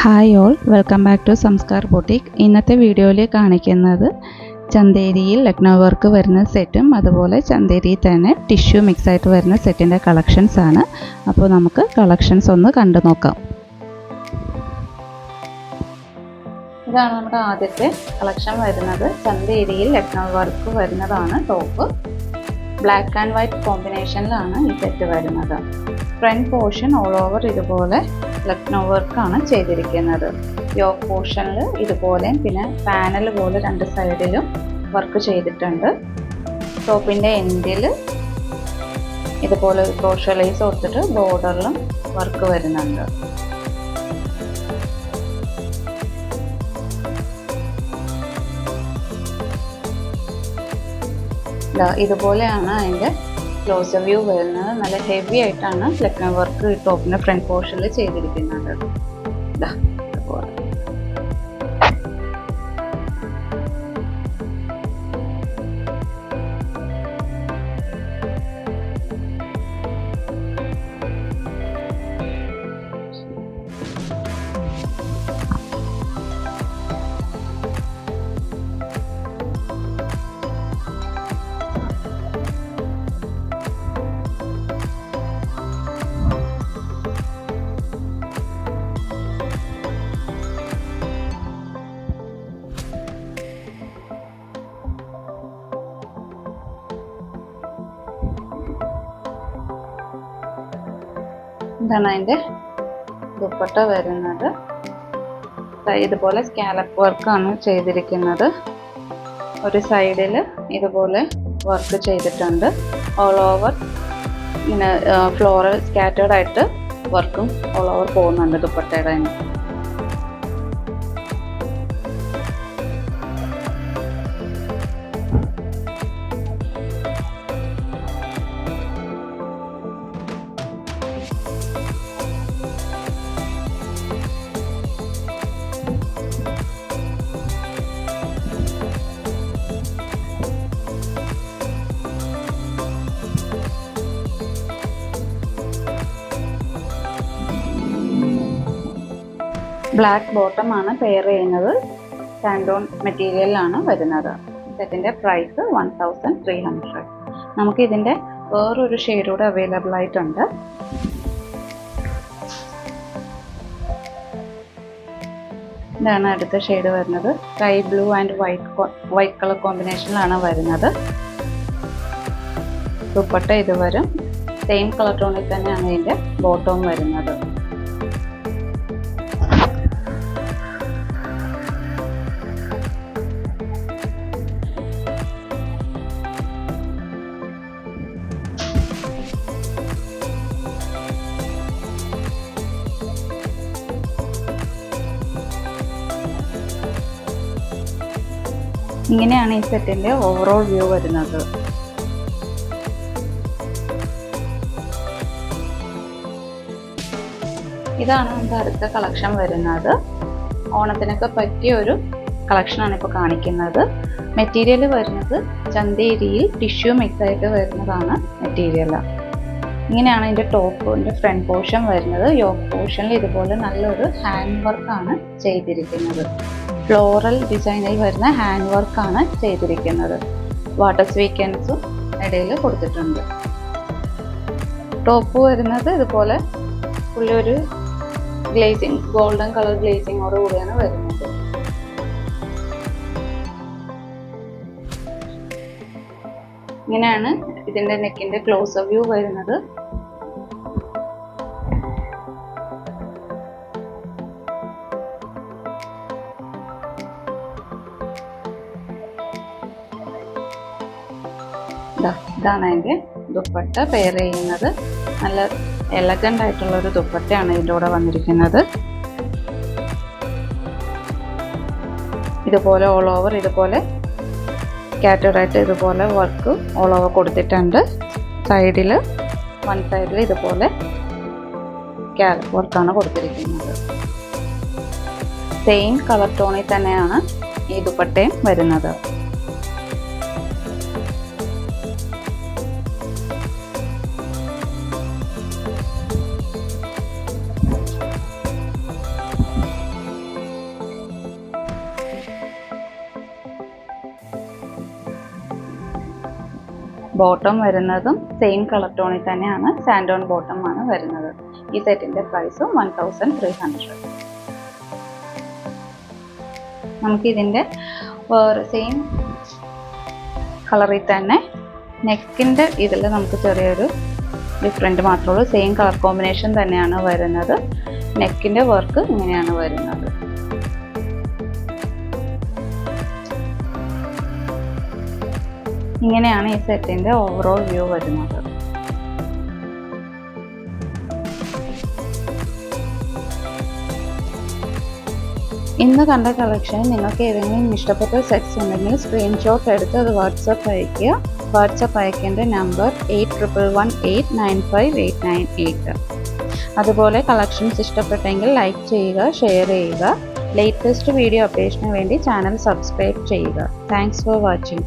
Hi all, welcome back to Sanskar boutique. ഇന്നത്തെ വീഡിയോയിൽ കാണിക്കുന്നത് ചന്തേരിയിൽ ലക്നൗ വർക്ക് വരുന്ന സെറ്റും അതുപോലെ ചന്തേരിയിൽ തന്നെ ടിഷ്യൂ മിക്സ് ആയിട്ട് വരുന്ന സെറ്റിൻ്റെ കളക്ഷൻസ് ആണ്. അപ്പോൾ നമുക്ക് കളക്ഷൻസ് ഒന്ന് കണ്ടു നോക്കാം. ഇതാണ് നമ്മുടെ ആദ്യത്തെ കളക്ഷൻ വരുന്നത്. ചന്തേരിയിൽ ലക്നൗ വർക്ക് വരുന്നതാണ് ടോപ്പ്. ബ്ലാക്ക് ആൻഡ് വൈറ്റ് കോമ്പിനേഷനിലാണ് ഈ സെറ്റ് വരുന്നത്. ഫ്രണ്ട് പോർഷൻ ഓൾ ഓവർ ഇതുപോലെ ലക്നൗ വർക്കാണ് ചെയ്തിരിക്കുന്നത്. യോക്ക് പോർഷനിൽ ഇതുപോലെയും പിന്നെ പാനൽ പോലെ രണ്ട് സൈഡിലും വർക്ക് ചെയ്തിട്ടുണ്ട്. ടോപ്പിൻ്റെ എൻഡിൽ ഇതുപോലെ ക്രോഷേ ലേസ് കൊടുത്തിട്ട് ബോർഡറിലും വർക്ക് വരുന്നുണ്ട്. ഇതുപോലെയാണ് അതിൻ്റെ ക്ലോസർ വ്യൂ വരുന്നത്. നല്ല ഹെവി ആയിട്ടാണ് ലക്നൗ വർക്ക് ഈ ടോപ്പിൻ്റെ ഫ്രണ്ട് പോർഷനിൽ ചെയ്തിരിക്കുന്നത്. ഇതുപോലെ ഇതാണ് അതിൻ്റെ ദുപ്പട്ട വരുന്നത്. ഇതുപോലെ സ്കാലപ്പ് വർക്കാണ് ചെയ്തിരിക്കുന്നത്. ഒരു സൈഡിൽ ഇതുപോലെ വർക്ക് ചെയ്തിട്ടുണ്ട്. ഓൾ ഓവർ ഇങ്ങനെ ഫ്ലോറൽ സ്കാറ്റേർഡ് ആയിട്ട് വർക്കും ഓൾ ഓവർ പോകുന്നുണ്ട് ദുപ്പട്ടയുടെ തന്നെ. ബ്ലാക്ക് ബോട്ടം ആണ് പെയർ ചെയ്യുന്നത്. സാൻഡോൺ മെറ്റീരിയലിലാണ് വരുന്നത്. സെറ്റിൻ്റെ പ്രൈസ് 1300. നമുക്ക് ഇതിൻ്റെ വേറൊരു ഷെയ്ഡ് കൂടെ അവൈലബിൾ ആയിട്ടുണ്ട്. ഇതാണ് അടുത്ത ഷെയ്ഡ് വരുന്നത്. Sky blue and white colour കോമ്പിനേഷനിലാണ് വരുന്നത്. ദുപ്പട്ട ഇത് വരും. സെയിം കളർ ടോണിൽ തന്നെയാണ് ഇതിൻ്റെ ബോട്ടവും വരുന്നത്. ഇങ്ങനെയാണ് ഈ സെറ്റിൻ്റെ ഓവറോൾ വ്യൂ വരുന്നത്. ഇതാണ് നമ്മുടെ അടുത്ത കളക്ഷൻ വരുന്നത്. ഓണത്തിനൊക്കെ പറ്റിയ ഒരു കളക്ഷനാണ് ഇപ്പോൾ കാണിക്കുന്നത്. മെറ്റീരിയൽ വരുന്നത് ചന്തേരിയിൽ ടിഷ്യൂ മിക്സ് ആയിട്ട് വരുന്നതാണ് മെറ്റീരിയൽ. ഇങ്ങനെയാണ് ഇതിൻ്റെ ടോപ്പിൻ്റെ ഫ്രണ്ട് പോർഷൻ വരുന്നത്. യോക്ക് പോർഷനിൽ ഇതുപോലെ നല്ലൊരു ഹാൻഡ് വർക്കാണ് ചെയ്തിരിക്കുന്നത്. ഫ്ലോറൽ ഡിസൈനിൽ വരുന്ന ഹാൻഡ് വർക്കാണ് ചെയ്തിരിക്കുന്നത്. വാട്ടർ സ്വീക്വൻസും ഇടയിൽ കൊടുത്തിട്ടുണ്ട്. ടോപ്പ് വരുന്നത് ഇതുപോലെ ഫുള്ളി ഒരു ഗ്ലേസിങ്, ഗോൾഡൻ കളർ ഗ്ലേസിങ്ങോട് കൂടിയാണ് വരുന്നത്. ഇങ്ങനെയാണ് ഇതിൻ്റെ നെക്കിൻ്റെ ക്ലോസർ വ്യൂ വരുന്നത്. ഇതാണ് അതിൻ്റെ ദുപ്പട്ട പെയർ ചെയ്യുന്നത്. നല്ല എലഗൻ്റ് ആയിട്ടുള്ളൊരു ദുപ്പട്ടയാണ് ഇതിൻ്റെ കൂടെ വന്നിരിക്കുന്നത്. ഇതുപോലെ ഓൾ ഓവർ ഇതുപോലെ സ്കാറ്റേർഡായിട്ട് ഇതുപോലെ വർക്ക് ഓൾ ഓവർ കൊടുത്തിട്ടുണ്ട്. സൈഡിൽ വൺ സൈഡിൽ ഇതുപോലെ സ്കാലപ്പ് വർക്കാണ് കൊടുത്തിരിക്കുന്നത്. സെയിം കളർ ടോണിൽ തന്നെയാണ് ഈ ദുപ്പട്ടയും വരുന്നത്. ബോട്ടം വരുന്നതും സെയിം കളർ ടോണിൽ തന്നെയാണ്, സാൻഡോൺ ബോട്ടം ആണ് വരുന്നത്. ഈ സെറ്റിന്റെ പ്രൈസ് 1300. നമുക്ക് ഇതിന്റെ സെയിം കളറിൽ തന്നെ നെക്കിന്റെ ഇതിൽ നമുക്ക് ചെറിയൊരു ഡിഫറെന്റ് മാത്രമേ ഉള്ളൂ. സെയിം കളർ കോമ്പിനേഷൻ തന്നെയാണ് വരുന്നത്. നെക്കിന്റെ വർക്ക് ഇങ്ങനെയാണ് വരുന്നത്. ഇങ്ങനെയാണ് ഈ സെറ്റിന്റെ ഓവറോൾ വ്യൂ വരുന്നത്. ഇന്ന് കണ്ട കളക്ഷൻ നിങ്ങൾക്ക് ഏതെങ്കിലും ഇഷ്ടപ്പെട്ട സെറ്റ്സ് ഉണ്ടെങ്കിൽ സ്ക്രീൻഷോട്ട് എടുത്ത് അത് വാട്സപ്പ് അയയ്ക്കുക. വാട്സപ്പ് അയക്കേണ്ട നമ്പർ 8111895898. അതുപോലെ കളക്ഷൻസ് ഇഷ്ടപ്പെട്ടെങ്കിൽ ലൈക്ക് ചെയ്യുക, ഷെയർ ചെയ്യുക. ലേറ്റസ്റ്റ് വീഡിയോ അപ്ഡേഷന് വേണ്ടി ചാനൽ സബ്സ്ക്രൈബ് ചെയ്യുക. Thanks for watching.